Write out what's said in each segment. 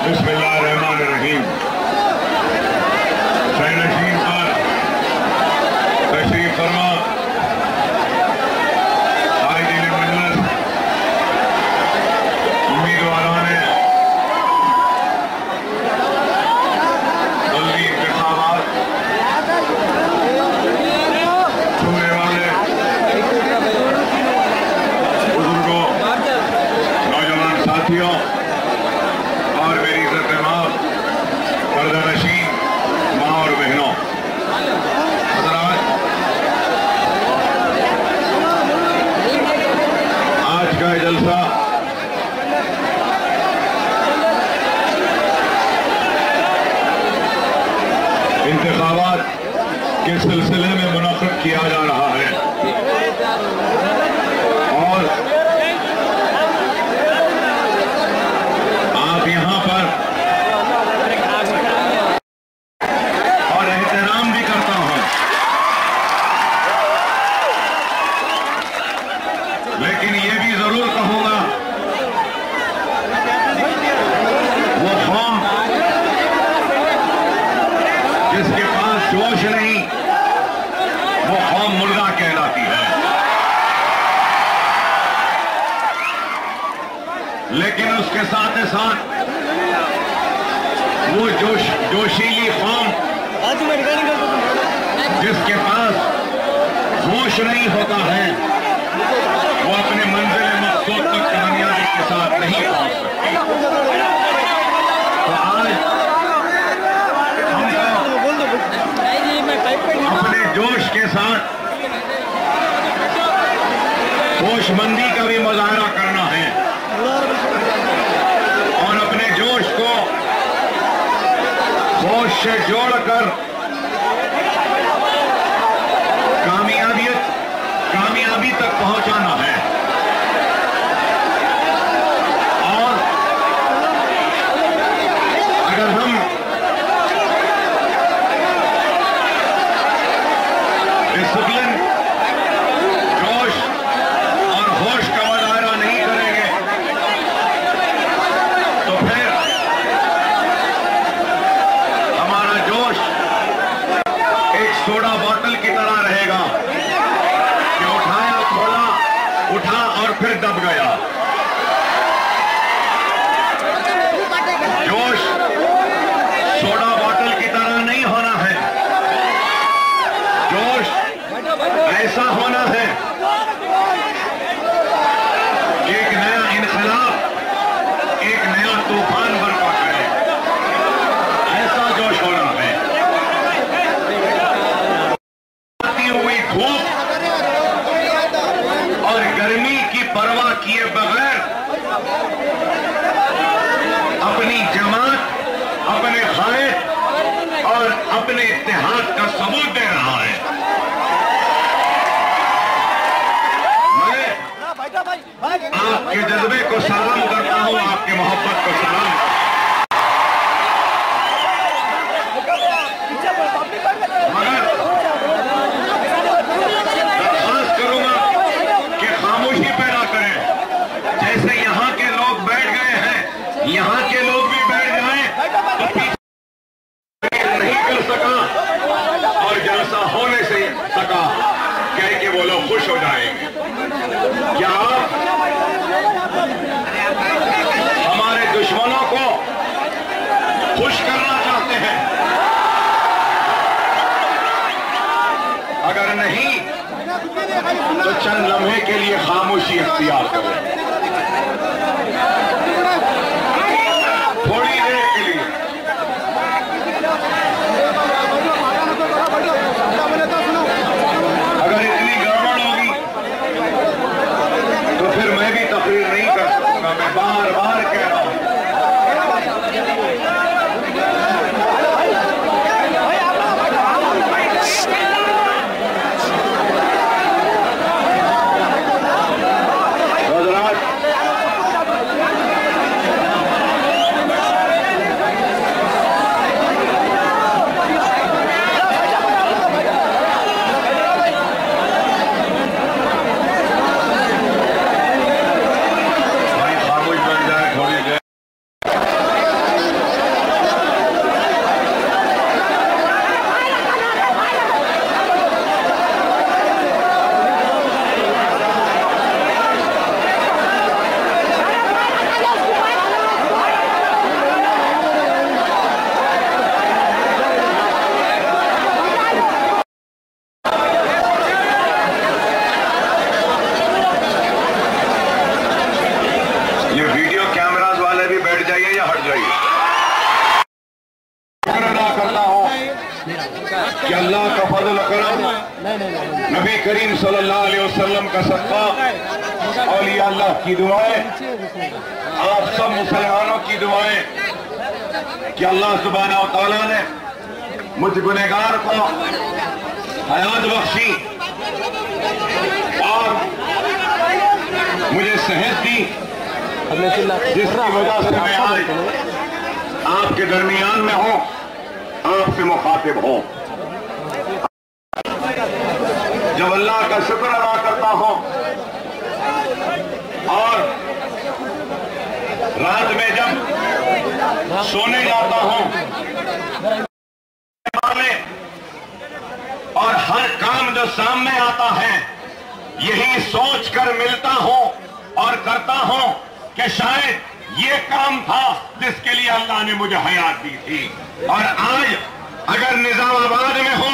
बिस्मिल्लाहिर्रहमानिर्रहीम। सैनशीन पर तशरीफ फरमा कायदीन मजलिस उम्मीदवारों ने जल्दी इंतखाबात सुनने वाले बुजुर्गों, नौजवान साथियों और मेरी इज्जत माफ पर्दानशीन माँ और बहनों, आज का जलसा इंतखाबात के सिलसिले में मुनक़्क़िद किया जा रहा है और आप यहाँ पर और एहतराम भी करता हूँ, लेकिन ये भी जरूर कहूंगा वो कौम जिसके पास जोश नहीं वो कौम मुर्दा कहलाती है। लेकिन उसके साथ ही साथ वो जोशीली कौम जिसके पास होश नहीं होता है वो अपने मंजिल मकसूद तक कामयाबी के साथ नहीं पहुंच सकती। तो आज हमको अपने जोश के साथ होशमंदी का भी मुजाहरा करना है और अपने जोश को होश से जोड़कर कामयाबी तक पहुंचाना है। और अगर हम डिसिप्लिन, जोश और होश का मुजाहरा नहीं करेंगे तो फिर हमारा जोश एक सोडा बोतल की तरह रहेगा कि उठाया, खोला, उठा और फिर दब गया। जोश सोडा बोतल की तरह नहीं होना है। जोश ऐसा होना है कि एक नया इनकलाब, एक नया तूफान बर्पा करे, ऐसा जोश होना है। आती हुई धूप और गर्मी की परवाह किए बगैर अपनी जमात, अपने खायद और अपने इत्तेहाद का सबूत दे रहा है। मैं आपके जज्बे को सलाम करता हूं, आपकी मोहब्बत को सलाम। मगर दरख्वास्त करूंगा कि खामोशी पैदा करें। जैसे यहाँ के लोग बैठ गए हैं, यहाँ के लोग भी बैठ जाएं तो नहीं कर सका और जलसा होने से सका कह के वो लोग खुश हो जाएंगे। क्या आप हमारे दुश्मनों को खुश करना चाहते हैं? अगर नहीं तो चंद लम्हे के लिए खामोशी इख्तियार करें, थोड़ी देर के लिए। अगर इतनी गड़बड़ होगी तो फिर मैं भी तकरीर नहीं कर सकूंगा। मैं बार बार कह रहा हूं हज़रात, कि अल्लाह का फजल करम, नबी करीम सल्लल्लाहु अलैहि वसल्लम का सदका, औलिया अल्लाह की दुआएं, आप सब मुसलमानों की दुआएं कि अल्लाह सुब्हानहू व तआला ने मुझ गुनहगार को हयात बख्शी और मुझे सेहत दी, जिसकी वजह से मैं आज आपके दरमियान में हूं, आपसे मुखातिब हूं। जब अल्लाह का शुक्र अदा करता हूं और रात में जब सोने जाता हूं और हर काम जो सामने आता है यही सोच कर मिलता हूं और करता हूं कि शायद ये काम था जिसके लिए अल्लाह ने मुझे हयात दी थी। और आज अगर निजामाबाद में हो,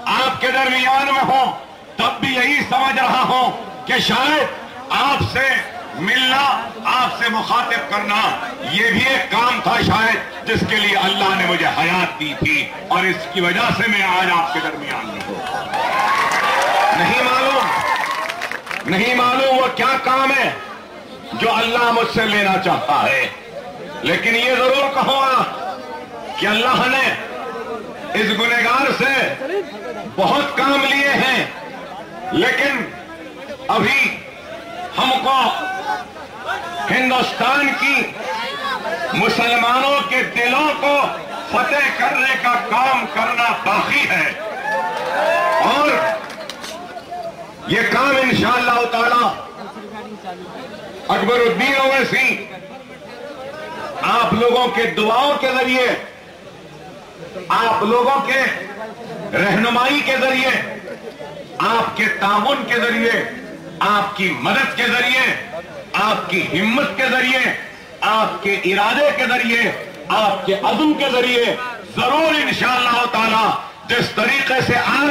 आपके दरमियान में हो, तब भी यही समझ रहा हूं कि शायद आपसे मिलना, आपसे मुखातिब करना, ये भी एक काम था शायद जिसके लिए अल्लाह ने मुझे हयात दी थी, और इसकी वजह से मैं आज आपके दरमियान में हूं। नहीं मालूम वो क्या काम है जो अल्लाह मुझसे लेना चाहता है, लेकिन ये जरूर कहूंगा कि अल्लाह ने इस गुनहगार से बहुत काम लिए हैं, लेकिन अभी हमको हिंदुस्तान की मुसलमानों के दिलों को फतेह करने का काम करना बाकी है, और ये काम इंशाअल्लाह ताला अकबरुद्दीन ओवैसी आप लोगों के दुआओं के जरिए, आप लोगों के रहनुमाई के जरिए, आपके ताउन के जरिए, आपकी मदद के जरिए, आपकी हिम्मत के जरिए, आपके इरादे के जरिए, आपके अज़्म के जरिए जरूर इंशाअल्लाह ताला जिस तरीके से आज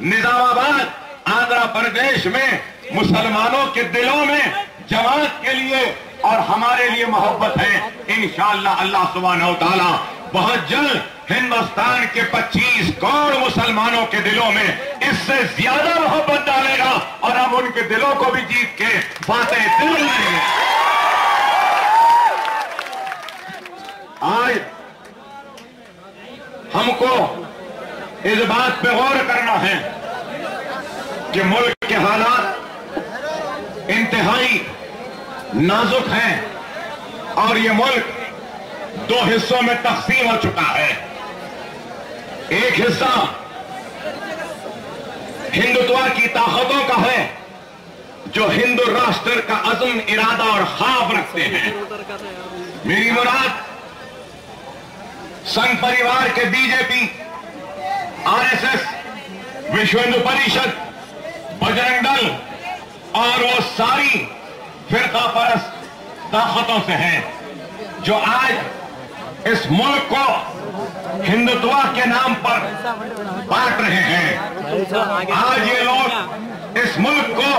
निजामाबाद आंध्र प्रदेश में मुसलमानों के दिलों में जमात के लिए और हमारे लिए मोहब्बत है, इंशाअल्लाह अल्लाह सुब्हानहू ताला बहुत जल्द हिंदुस्तान के 25 करोड़ मुसलमानों के दिलों में इससे ज्यादा मोहब्बत डालेगा, और हम उनके दिलों को भी जीत के फातेह दिल लेंगे। आज हमको इस बात पे गौर करना है कि मुल्क के हालात इंतहाई नाजुक हैं, और ये मुल्क 2 हिस्सों में तकसीम हो चुका है। एक हिस्सा हिंदुत्व की ताकतों का है जो हिंदू राष्ट्र का अज़्म, इरादा और ख्वाब रखते हैं। मेरी मुराद संघ परिवार के बीजेपी, आरएसएस, विश्व हिंदू परिषद, बजरंग दल और वो सारी फिरका परस्त ताकतों से है जो आज इस मुल्क को हिंदुत्व के नाम पर बांट रहे हैं। आज ये लोग इस मुल्क को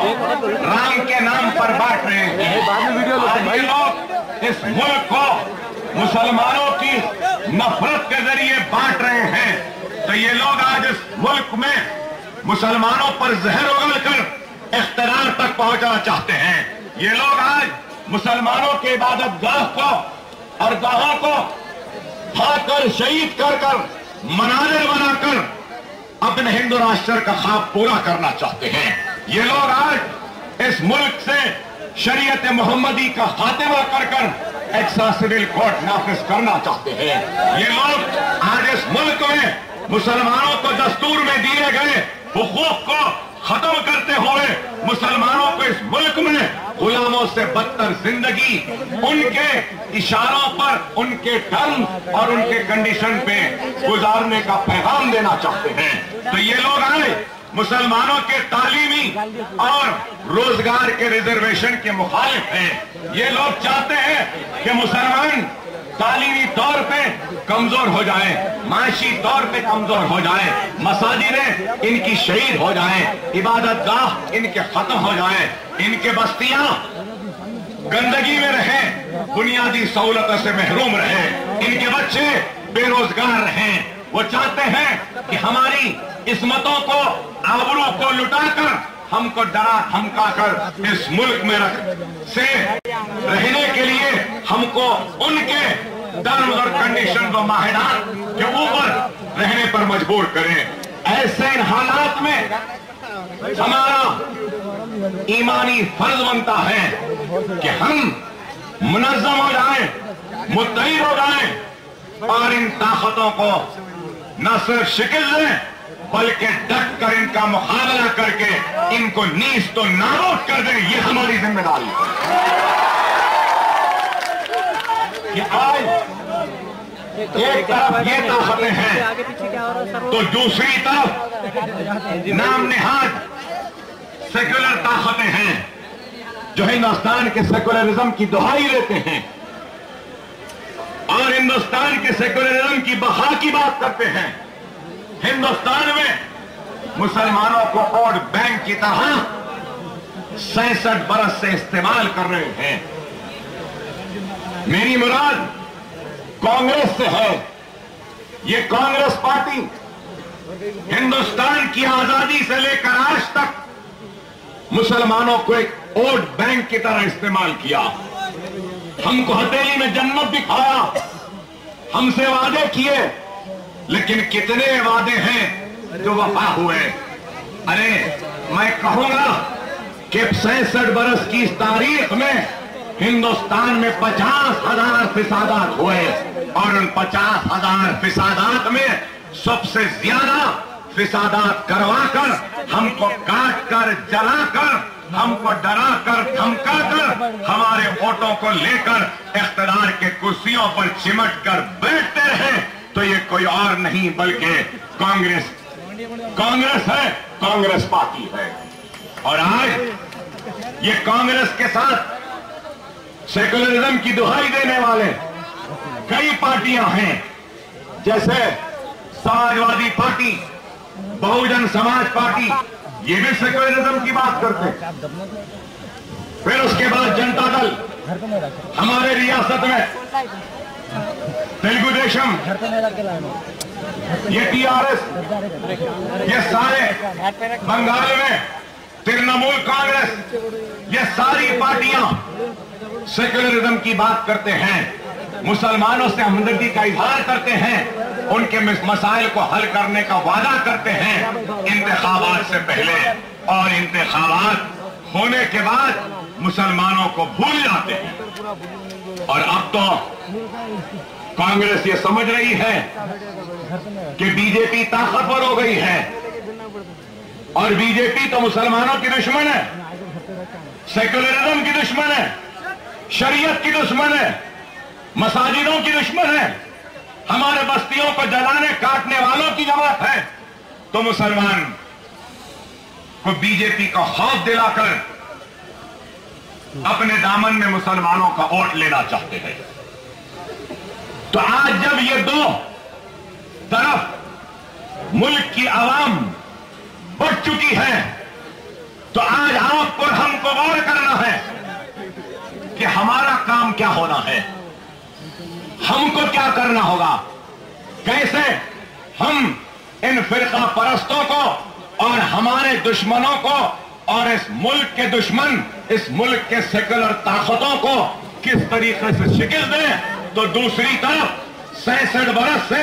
राम के नाम पर बांट रहे हैं। आज ये लोग इस मुल्क को मुसलमानों की नफरत के जरिए बांट रहे हैं। तो ये लोग आज इस मुल्क में मुसलमानों पर जहर उगलकर इख्तियार तक पहुंचना चाहते हैं। ये लोग आज मुसलमानों के इबादत गाह को और गाहों को खाकर शहीद कर कर मनाजिर बनाकर अपने हिंदू राष्ट्र का ख्वाब पूरा करना चाहते हैं। ये लोग आज इस मुल्क से शरीयत मोहम्मदी का खात्मा कर कर एक्स्ट्रा सिविल कोड नाफिज करना चाहते हैं। ये लोग आज इस मुल्क में मुसलमानों को दस्तूर में दिए गए हुकूक को खत्म करते हुए मुसलमानों को इस मुल्क में गुलामों से बदतर जिंदगी उनके इशारों पर, उनके टर्म और उनके कंडीशन पे गुजारने का पैगाम देना चाहते हैं। तो ये लोग आए मुसलमानों के तालीमी और रोजगार के रिजर्वेशन के मुखालिफ हैं। ये लोग चाहते हैं कि मुसलमान तालीमी तौर पे कमजोर हो जाए, माशी तौर पे कमजोर हो जाए, मसाजिदें इनकी शहीद हो जाए, इबादत गाह इनके खत्म हो जाए, इनके बस्तियां गंदगी में रहे, बुनियादी सहूलतों से महरूम रहे, इनके बच्चे बेरोजगार रहें, वो चाहते हैं कि हमारी इस्मतों को, आबरू को लुटाकर हमको डरा धमकाकर इस मुल्क में से रहने के लिए हमको उनके टर्म्स और कंडीशन व माहिदात के ऊपर रहने पर मजबूर करें। ऐसे इन हालात में हमारा ईमानी फर्ज बनता है कि हम मुनज़्ज़म हो जाएं, मुत्तहिद हो जाएं और इन ताकतों को न सिर्फ शिकस्त दें बल्कि डट कर इनका मुकाबला करके इनको नीच तो नाबूद कर दें। ये हमारी जिम्मेदारी है कि आज एक तरफ ये ताकतें हैं तो दूसरी तरफ नाम नेहाद सेक्युलर ताकतें हैं जो हिंदुस्तान के सेक्युलरिज्म की दुहाई देते हैं और हिंदुस्तान के सेक्युलरिज्म की बहा की बात करते हैं। हिंदुस्तान में मुसलमानों को वोट बैंक की तरह 66 बरस से इस्तेमाल कर रहे हैं। मेरी मुराद कांग्रेस से है। ये कांग्रेस पार्टी हिंदुस्तान की आजादी से लेकर आज तक मुसलमानों को एक वोट बैंक की तरह इस्तेमाल किया। हमको हथेली में जन्नत दिखाया, हमसे वादे किए, लेकिन कितने वादे हैं जो वफा हुए। अरे मैं कहूंगा कि 66 बरस की इस तारीख में हिंदुस्तान में 50,000 फिसादात हुए और उन 50,000 फिसादात में सबसे ज्यादा फिसादात करवाकर, हमको काट कर, जलाकर, हमको डरा कर, धमका कर, हमारे वोटों को लेकर इख्तिदार के कुर्सियों पर चिमट कर बैठते रहे। तो ये कोई और नहीं बल्कि कांग्रेस है, कांग्रेस पार्टी है। और आज ये कांग्रेस के साथ सेकुलरिज्म की दुहाई देने वाले कई पार्टियां हैं, जैसे समाजवादी पार्टी, बहुजन समाज पार्टी, ये भी सेकुलरिज्म की बात करते हैं। फिर उसके बाद जनता दल, हमारे रियासत में तेलुगु देशम, ये टीआरएस, ये सारे बंगाल में तृणमूल कांग्रेस, ये सारी पार्टियां सेकुलरिज्म की बात करते हैं, मुसलमानों से हमदर्दी का इजहार करते हैं, उनके मसाइल को हल करने का वादा करते हैं इंतखाबात से पहले, और इंतखाबात होने के बाद मुसलमानों को भूल जाते हैं। और अब तो कांग्रेस ये समझ रही है कि बीजेपी ताकतवर हो गई है और बीजेपी तो मुसलमानों की दुश्मन है, सेकुलरिज्म की दुश्मन है, शरीयत की दुश्मन है, मसाजिदों की दुश्मन है, हमारे बस्तियों को जलाने काटने वालों की जमात है। तो मुसलमान को बीजेपी का खौफ दिलाकर अपने दामन में मुसलमानों का वोट लेना चाहते हैं। तो आज जब ये दो तरफ मुल्क की आवाम उठ चुकी है, तो आज आपको और हमको गौर करना है कि हमारा काम क्या होना है, हमको क्या करना होगा, कैसे हम इन फिरका परस्तों को और हमारे दुश्मनों को और इस मुल्क के दुश्मन, इस मुल्क के सेकुलर ताकतों को किस तरीके से शिकस्त दें। तो दूसरी तरफ 66 बरस से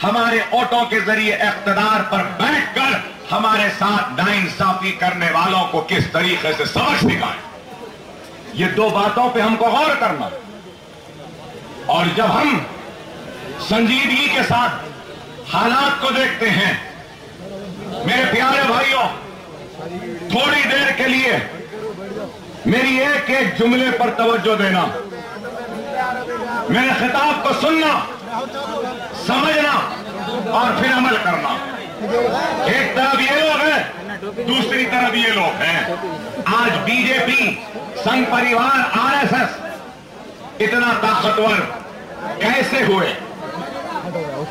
हमारे वोटों के जरिए इख्तिदार पर बैठकर हमारे साथ नाइंसाफी करने वालों को किस तरीके से सबक सिखाएं। ये दो बातों पे हमको गौर करना। और जब हम संजीदगी के साथ हालात को देखते हैं, मेरे प्यारे भाइयों, थोड़ी देर के लिए मेरी एक एक जुमले पर तवज्जो देना, मेरे खिताब को सुनना, समझना और फिर अमल करना। एक तरफ ये लोग हैं, दूसरी तरफ ये लोग हैं। आज बीजेपी, संघ परिवार, आरएसएस इतना ताकतवर कैसे हुए,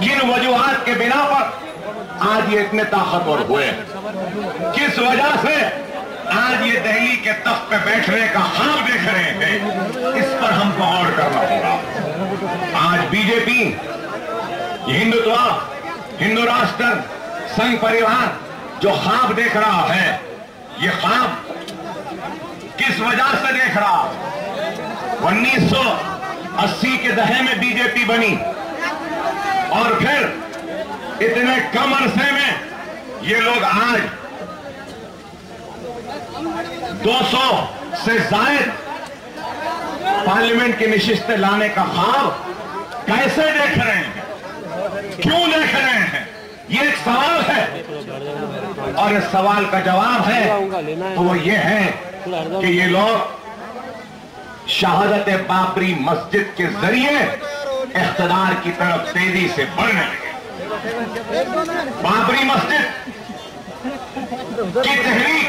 किन वजूहात के बिना पर आज ये इतने ताकतवर हुए, किस वजह से आज ये दिल्ली के तख्त पे बैठने का ख्वाब देख रहे हैं, इस पर हमको गौर करना होगा। आज बीजेपी, हिंदुत्व हिंदू राष्ट्र संघ परिवार जो ख्वाब देख रहा है, ये ख्वाब किस वजह से देख रहा? 1980 के दहे में बीजेपी बनी और फिर इतने कम अरसे में ये लोग आज 200 से जायद पार्लियामेंट की नशिस्तें लाने का ख्वाब कैसे देख रहे हैं, क्यों देख रहे हैं? ये एक सवाल है और इस सवाल का जवाब है तो वो ये है कि ये लोग शहादत बाबरी मस्जिद के जरिए इख्तिदार की तरफ तेजी से बढ़ने लगे। बाबरी मस्जिद की तहरीक,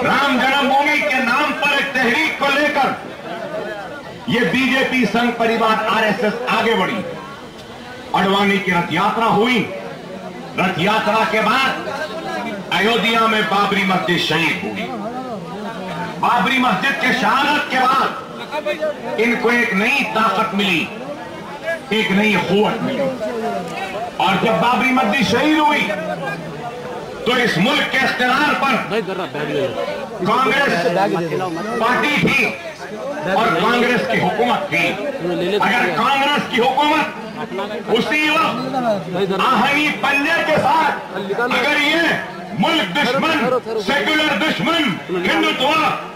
राम जन्मभूमि के नाम पर एक तहरीक को लेकर ये बीजेपी संघ परिवार आरएसएस आगे बढ़ी। अडवाणी की रथ यात्रा हुई, रथ यात्रा के बाद अयोध्या में बाबरी मस्जिद शहीद हुई। बाबरी मस्जिद के शहादत के बाद इनको एक नई ताकत मिली, एक नई कुव्वत मिली। और जब बाबरी मस्जिद शहीद हुई तो इस मुल्क के इख्तियार पर कांग्रेस पार्टी थी और कांग्रेस की हुकूमत थी। अगर कांग्रेस की हुकूमत उसी वक्त आहनी पंजे के साथ अगर ये मुल्क दुश्मन, सेक्युलर दुश्मन, हिंदुत्व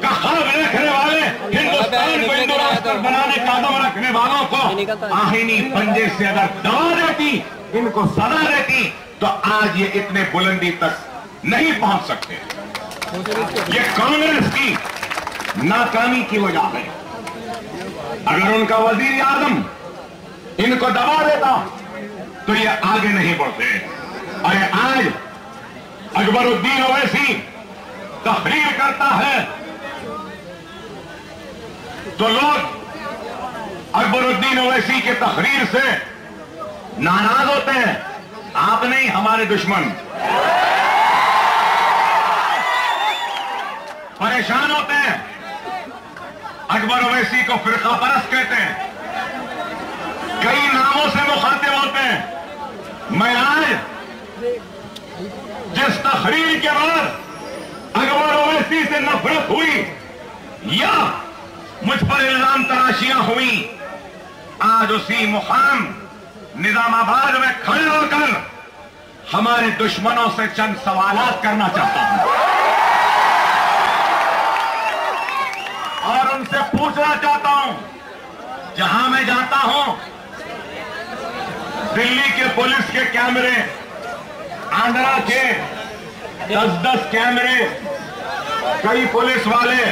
का ख्वाब रखने वाले, हिंदुस्तान को हिंदू राष्ट्र बनाने का कदम रखने वालों को आहनी पंजे से अगर दबा देती, इनको सजा देती, तो आज ये इतने बुलंदी तक नहीं पहुंच सकते। ये कांग्रेस की नाकामी की वजह है। अगर उनका वजीर आजम इनको दबा देता तो ये आगे नहीं बढ़ते। और आज अकबरुद्दीन ओवैसी तहरीर करता है तो लोग अकबरुद्दीन ओवैसी के तहरीर से नाराज होते हैं। आप नहीं, हमारे दुश्मन परेशान होते हैं। अकबर ओवैसी को फिरका परस्त कहते हैं, कई नामों से मुखातिब होते हैं। मैं आज जिस तहरीर के बाद अकबर ओवैसी से नफरत हुई या मुझ पर इल्जाम तराशियां हुई, आज उसी मुकाम निजामाबाद में खड़े होकर हमारे दुश्मनों से चंद सवालात करना चाहता हूं और उनसे पूछना चाहता हूं। जहां मैं जाता हूं, दिल्ली के पुलिस के कैमरे, आंध्रा के 10-10 कैमरे, कई पुलिस वाले,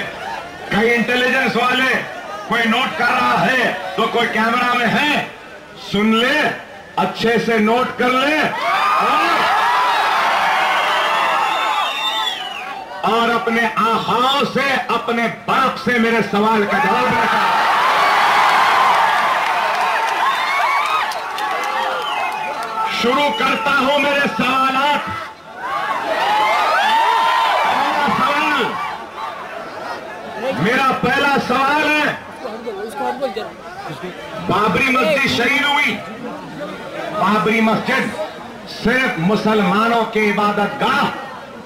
कई इंटेलिजेंस वाले, कोई नोट कर रहा है तो कोई कैमरा में है, सुन ले, अच्छे से नोट कर ले और अपने आखाओं से, अपने बाप से मेरे सवाल का जवाब रखा। शुरू करता हूं मेरे सवालात। मेरा पहला सवाल है, बाबरी मस्जिद शहीद हुई। बाबरी मस्जिद सिर्फ मुसलमानों की इबादत गाह,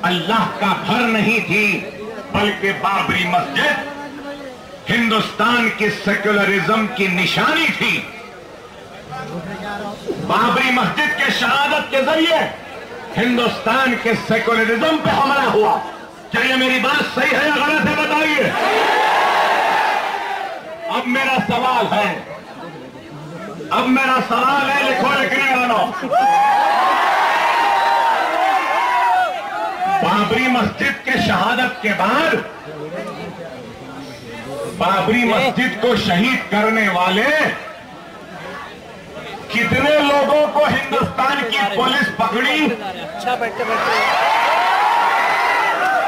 अल्लाह का घर नहीं थी, बल्कि बाबरी मस्जिद हिंदुस्तान की सेक्युलरिज्म की निशानी थी। बाबरी मस्जिद के शहादत के जरिए हिंदुस्तान के सेक्युलरिज्म पे हमला हुआ। क्या ये मेरी बात सही है या गलत है, बताइए। अब मेरा सवाल है, लिखो लिखने वालों, बाबरी मस्जिद के शहादत के बाद बाबरी मस्जिद को शहीद करने वाले कितने लोगों को हिंदुस्तान की पुलिस पकड़ी,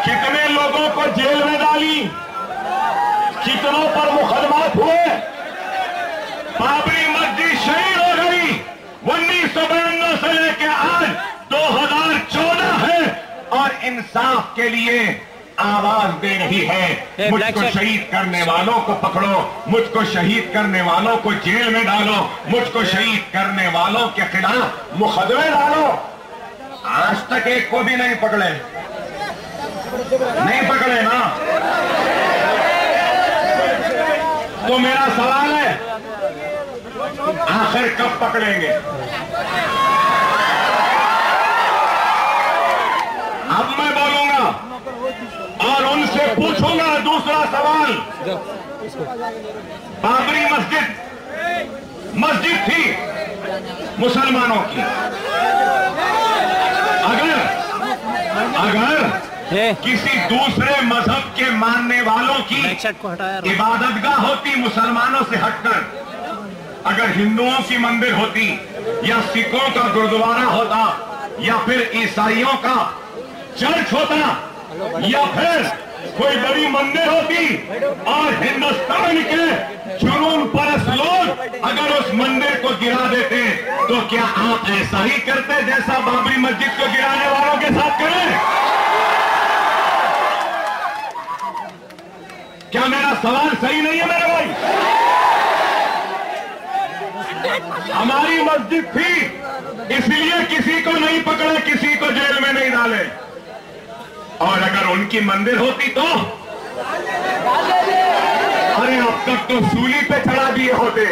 कितने लोगों को जेल में डाली, कितनों पर मुकदमात हुए। बाबरी मस्जिद शहीद हो गई 1992 से लेकर आज 2014 है और इंसाफ के लिए आवाज दे रही है, मुझको शहीद करने वालों को पकड़ो, मुझको शहीद करने वालों को जेल में डालो, मुझको शहीद करने वालों के खिलाफ मुकदमे डालो। आज तक एक को भी नहीं पकड़े, नहीं पकड़े ना। तो मेरा सवाल है, आखिर कब पकड़ेंगे? अब मैं बोलूंगा और उनसे पूछूंगा दूसरा सवाल। बाबरी मस्जिद थी मुसलमानों की, अगर किसी दूसरे मजहब के मानने वालों की इबादतगाह होती मुसलमानों से हटकर, अगर हिंदुओं की मंदिर होती या सिखों का गुरुद्वारा होता या फिर ईसाइयों का चर्च होता या फिर कोई बड़ी मंदिर होती और हिंदुस्तान के जुनून परस्त लोग अगर उस मंदिर को गिरा देते, तो क्या आप ऐसा ही करते जैसा बाबरी मस्जिद को गिराने वालों के साथ करें? क्या मेरा सवाल सही नहीं है मेरे भाई? हमारी मस्जिद थी, इसलिए किसी को नहीं पकड़े, किसी को जेल में नहीं डाले। और अगर उनकी मंदिर होती तो अरे अब तक तो सूली पे चढ़ा दिए होते।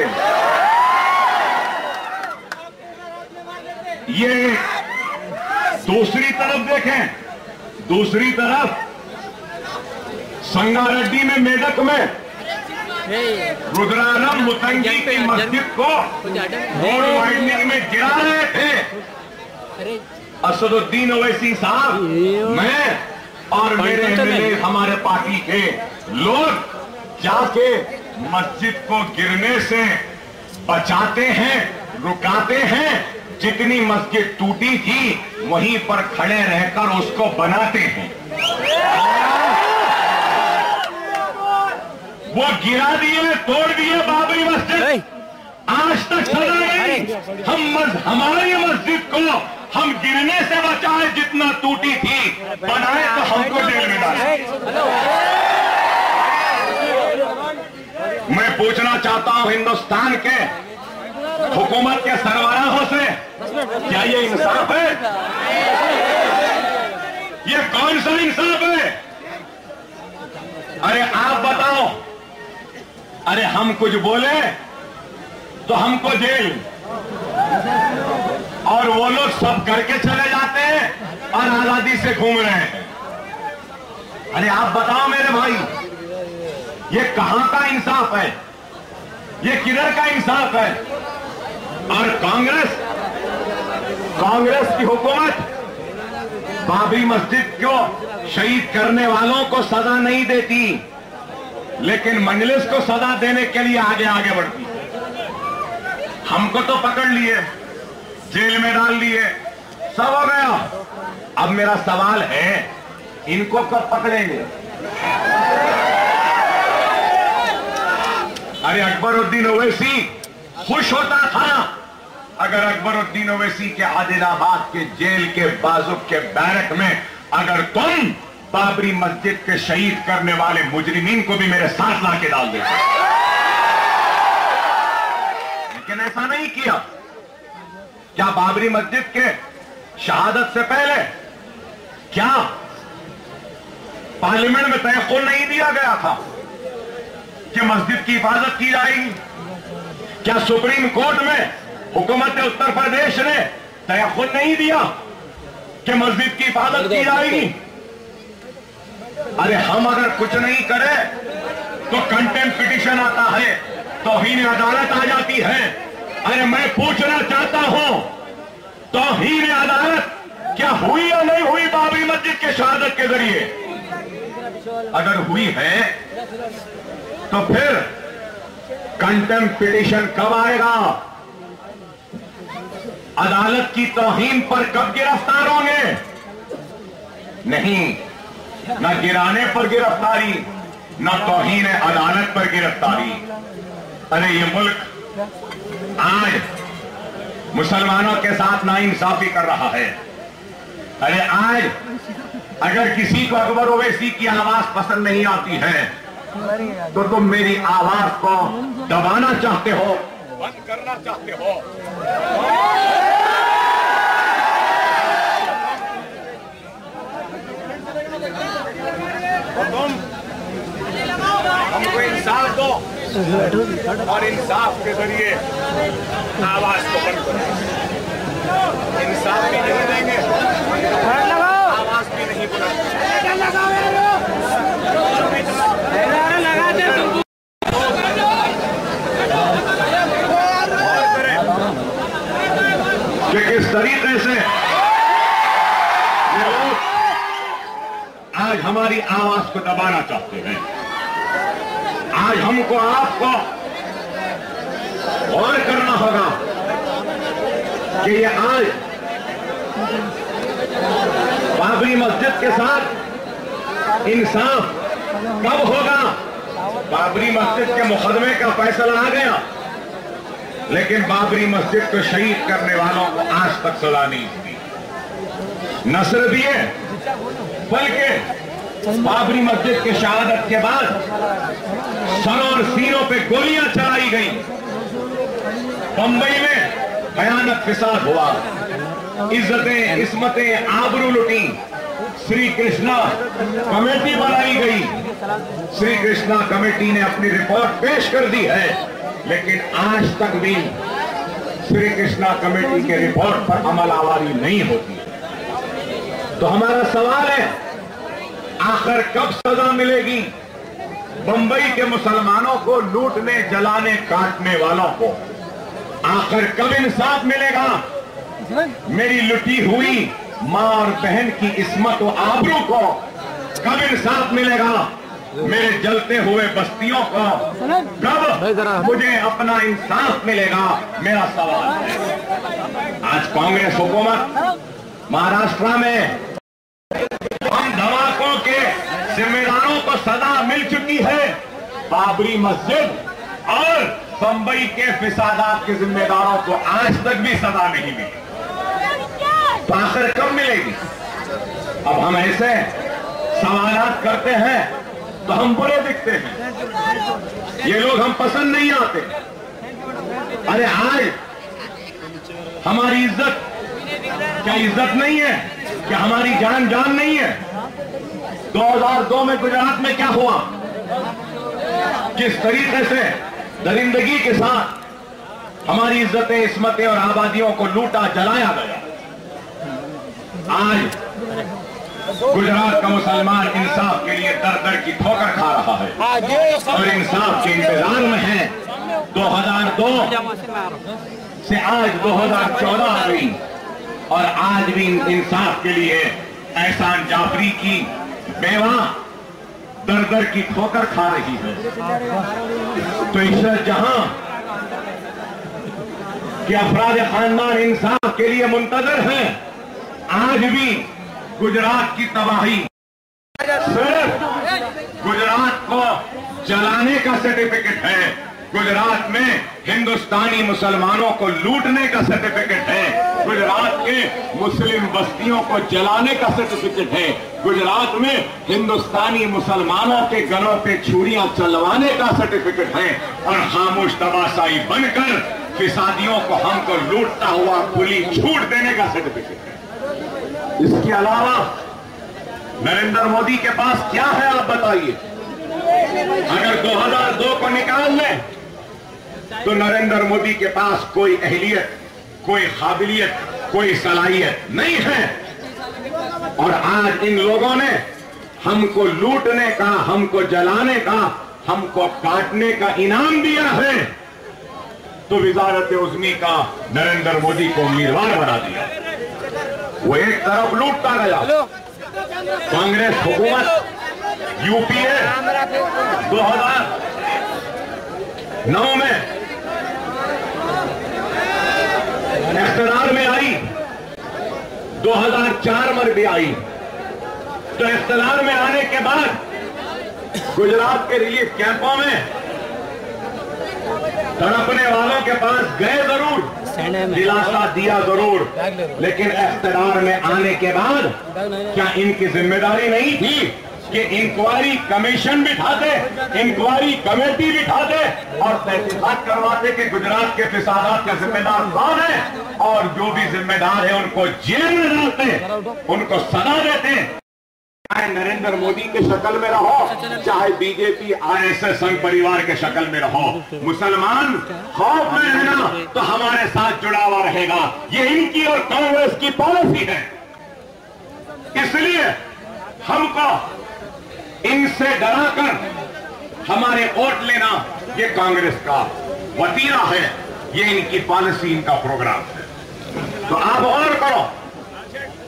ये दूसरी तरफ देखें, दूसरी तरफ संगारेड्डी में, मेदक में रुद्रारम मुतंगी की मस्जिद को रोड वाइडनिंग में गिरा रहे थे असदुद्दीन ओवैसी साहब, मैं और मेरे एमएलए, हमारे पार्टी के लोग जाके मस्जिद को गिरने से बचाते हैं, रुकाते हैं। जितनी मस्जिद टूटी थी वहीं पर खड़े रहकर उसको बनाते हैं। वो गिरा दिए, तोड़ दिए बाबरी मस्जिद, आज तक सजा नहीं। हमारी मस्जिद को हम गिरने से बचाए, जितना टूटी थी बनाए तो हमको जेल में डाले। मैं पूछना चाहता हूं हिंदुस्तान के हुकूमत के सरबराहों से, क्या ये इंसाफ है? ये कौन सा इंसाफ है? अरे आप बताओ, अरे हम कुछ बोले तो हमको जेल, और वो लोग सब करके चले जाते हैं और आजादी से घूम रहे हैं। अरे आप बताओ मेरे भाई, ये कहां का इंसाफ है? ये किधर का इंसाफ है? और कांग्रेस की हुकूमत बाबरी मस्जिद को शहीद करने वालों को सजा नहीं देती, लेकिन मजलिस को सजा देने के लिए आगे आगे बढ़ती। हमको तो पकड़ लिए, जेल में डाल लिए, सब हो गया। अब मेरा सवाल है, इनको कब पकड़ेंगे? अरे अकबरुद्दीन ओवैसी खुश होता था अगर अकबरुद्दीन ओवैसी के आदिलाबाद के जेल के बाजुक के बैरक में अगर तुम बाबरी मस्जिद के शहीद करने वाले मुजरिमीन को भी मेरे साथ लाके डाल देते, लेकिन ऐसा नहीं किया। क्या बाबरी मस्जिद के शहादत से पहले क्या पार्लियामेंट में तयख्खुल नहीं दिया गया था कि मस्जिद की हिफाजत की जाएगी? क्या सुप्रीम कोर्ट में हुकूमत उत्तर प्रदेश ने तयख्खुल नहीं दिया कि मस्जिद की हिफाजत की जाएगी? अरे हम अगर कुछ नहीं करें तो कंटेम्प्ट पिटीशन आता है, तौहीन अदालत आ जाती है। अरे मैं पूछना चाहता हूं, तौहीन अदालत क्या हुई या नहीं हुई बाबरी मस्जिद के शहादत के जरिए? अगर हुई है तो फिर कंटेम्प्ट पिटीशन कब आएगा? अदालत की तौहीन पर कब गिरफ्तार होंगे? नहीं, न गिराने पर गिरफ्तारी, न तौहीन अदालत पर गिरफ्तारी। अरे ये मुल्क आज मुसलमानों के साथ नाइंसाफी कर रहा है। अरे आज अगर किसी को अकबर ओवैसी की आवाज पसंद नहीं आती है तो तुम मेरी आवाज को दबाना चाहते हो, बंद करना चाहते हो। तो तुम हमको इंसाफ दो और इंसाफ के जरिए आवाज को बंद करो। इंसाफ भी नहीं देंगे, आवाज भी नहीं बुलाएंगे। कि किस तरीके से ये लोग आज हमारी आवाज को दबाना चाहते हैं। आज हमको आपको गौर करना होगा कि ये आज बाबरी मस्जिद के साथ इंसाफ कब होगा। बाबरी मस्जिद के मुकदमे का फैसला आ गया, लेकिन बाबरी मस्जिद को शहीद करने वालों को आज तक सजा नहीं दी। न सिर्फ ये, बल्कि बाबरी मस्जिद की शहादत के बाद सरों और सीनों पे गोलियां चलाई गई। बंबई में भयानक फिसाद हुआ, इज्जतें इस्मतें आबरू लुटी। श्री कृष्णा कमेटी बनाई गई। श्री कृष्णा कमेटी ने अपनी रिपोर्ट पेश कर दी है, लेकिन आज तक भी श्री कृष्णा कमेटी के रिपोर्ट पर अमल आवारी नहीं होती। तो हमारा सवाल है, आखिर कब सजा मिलेगी बंबई के मुसलमानों को लूटने जलाने काटने वालों को? आखिर कब इंसाफ मिलेगा मेरी लुटी हुई मां और बहन की इस्मत और आबरू को? कब इंसाफ मिलेगा मेरे जलते हुए बस्तियों को? कब मुझे अपना इंसाफ मिलेगा? मेरा सवाल है। आज कांग्रेस हुकूमत महाराष्ट्र में हम धमाकों के जिम्मेदारों को सजा मिल चुकी है। बाबरी मस्जिद और बंबई के फिसादात के जिम्मेदारों को आज तक भी सजा नहीं मिली। तो आखिर कब मिलेगी? अब हम ऐसे सवालात करते हैं तो हम बुरे दिखते हैं, ये लोग हम पसंद नहीं आते। अरे आज हमारी इज्जत क्या इज्जत नहीं है? क्या हमारी जान जान नहीं है? 2002 में गुजरात में क्या हुआ? किस तरीके से दरिंदगी के साथ हमारी इज्जतें इस्मतें और आबादियों को लूटा जलाया गया। आज गुजरात का मुसलमान इंसाफ के लिए दर दर की ठोकर खा रहा है और इंसाफ के इंतजार में है। 2002 से आज 2014 आ गई और आज भी इंसाफ के लिए एहसान जाफरी की बेवा दर दर की ठोकर खा रही है। तो इशरत जहां कि अफराद खानदान इंसाफ के लिए मुंतजर हैं, आज भी गुजरात की तबाही सिर्फ गुजरात को जलाने का सर्टिफिकेट है, गुजरात में हिंदुस्तानी मुसलमानों को लूटने का सर्टिफिकेट है, गुजरात के मुस्लिम बस्तियों को जलाने का सर्टिफिकेट है, गुजरात में हिंदुस्तानी मुसलमानों के गलों पे छुरियां चलवाने का सर्टिफिकेट है और खामोश तमाशाई बनकर फिसादियों को हमको लूटता हुआ खुली छूट देने का सर्टिफिकेट है। इसके अलावा नरेंद्र मोदी के पास क्या है आप बताइए? अगर 2002 को निकाल लें तो नरेंद्र मोदी के पास कोई अहलियत, कोई काबिलियत, कोई सलाहियत नहीं है। और आज इन लोगों ने हमको लूटने का, हमको जलाने का, हमको काटने का इनाम दिया है, तो वजारत उज़्मी का नरेंद्र मोदी को उम्मीदवार बना दिया। वो एक तरफ लूटता गया। कांग्रेस हुकूमत यूपीए 2009 में इख्तियार में आई, 2004 में भी आई। तो इख्तियार में आने के बाद गुजरात के रिलीफ कैंपों में तड़पने वालों के पास गए जरूर, दिलासा दिया जरूर, लेकिन इख्तियार में आने के बाद क्या इनकी जिम्मेदारी नहीं थी कि इंक्वायरी कमीशन बिठाते, इंक्वायरी कमेटी बिठाते और तहकीकात करवाते कि गुजरात के फिसादात का जिम्मेदार कौन है, और जो भी जिम्मेदार है उनको जेल में डालते, उनको सजा देते। चाहे नरेंद्र मोदी के शक्ल में रहो, चाहे बीजेपी आरएसएस संघ परिवार के शक्ल में रहो, मुसलमान खौफ में रहना तो हमारे साथ जुड़ा हुआ रहेगा। ये इनकी और कांग्रेस की पॉलिसी है। इसलिए हमको इनसे डराकर हमारे वोट लेना ये कांग्रेस का वतीरा है, ये इनकी पॉलिसी, इनका प्रोग्राम है। तो आप और करो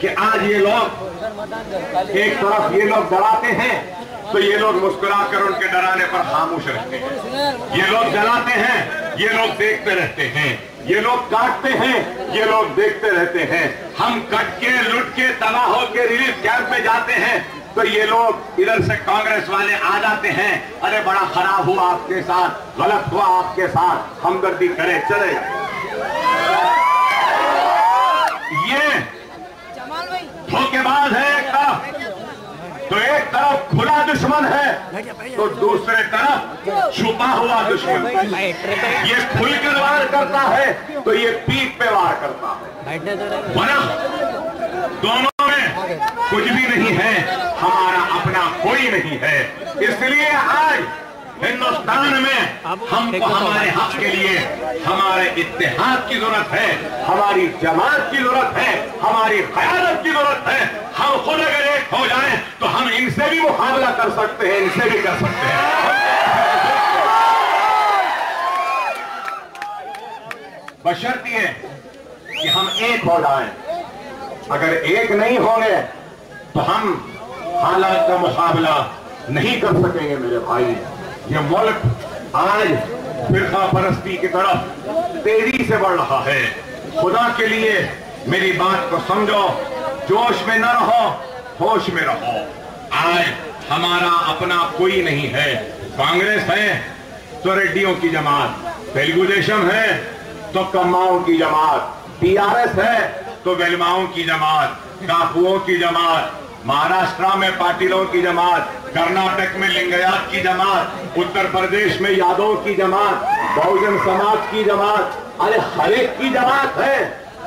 कि आज ये लोग एक तरफ ये लोग डराते हैं तो ये लोग मुस्कुराकर उनके डराने पर खामोश रहते हैं। ये लोग डराते हैं, ये लोग देखते रहते हैं। ये लोग काटते हैं, ये लोग देखते रहते हैं। हम कट के लुट के तबाह होकर रिलीफ कैंप में जाते हैं तो ये लोग इधर से कांग्रेस वाले आ जाते हैं, अरे बड़ा खराब हुआ आपके साथ, गलत हुआ आपके साथ, हमदर्दी करे चले। ये धोखेबाज है एक तरफ, तो एक तरफ खुला दुश्मन है तो दूसरे तरफ छुपा हुआ दुश्मन। ये खुलकर वार करता है तो ये पीठ पे वार करता है, वरना दोनों में कुछ भी नहीं है, हमारा अपना कोई नहीं है। इसलिए आज हिंदुस्तान में हमको हमारे हक के लिए हमारे इत्तेहाद की जरूरत है, हमारी जमात की जरूरत है, हमारी क़यादत की जरूरत है। हम खुद अगर एक हो जाएं तो हम इनसे भी मुकाबला कर सकते हैं, इनसे भी कर सकते हैं। बशर्ते है कि हम एक हो जाएं। अगर एक नहीं होंगे तो हम हालात का मुकाबला नहीं कर सकेंगे मेरे भाई। ये मुल्क आज फिरका परस्ती की तरफ तेजी से बढ़ रहा है। खुदा के लिए मेरी बात को समझो, जोश में न रहो, होश में रहो। आज हमारा अपना कोई नहीं है। कांग्रेस है तो रेड्डियों की जमात, तेलुगु देशम है तो कम्माओं की जमात, टीआरएस है तो वेलमाओं की जमात, कापुओं की जमात, महाराष्ट्र में पाटिलों की जमात, कर्नाटक में लिंगायत की जमात, उत्तर प्रदेश में यादव की जमात, बहुजन समाज की जमात। अरे हर एक की जमात है,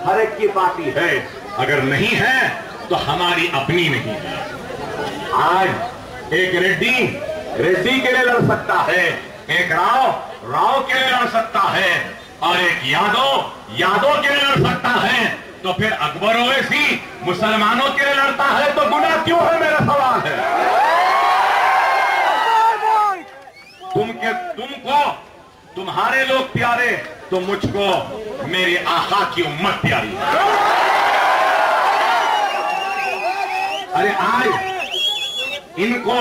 हर एक की पार्टी है। अगर नहीं है तो हमारी अपनी नहीं है। आज एक रेड्डी के लिए लड़ सकता है, एक राव के लिए लड़ सकता है, और एक यादव के लिए लड़ सकता है। तो फिर अकबर ओवैसी मुसलमानों के लिए लड़ता है तो गुनाह क्यों है, मेरा सवाल है। तुमको तुम्हारे लोग प्यारे तो मुझको मेरे आका की उम्मत प्यारी है। अरे आज इनको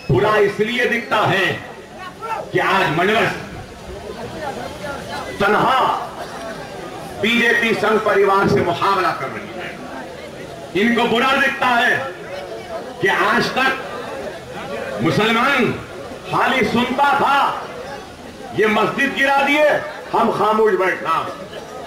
बुरा इसलिए दिखता है कि आज मजलिस तन्हा बीजेपी संघ परिवार से मुकाबला कर रही है। इनको बुरा दिखता है कि आज तक मुसलमान खाली सुनता था, ये मस्जिद गिरा दिए हम खामोश बैठना,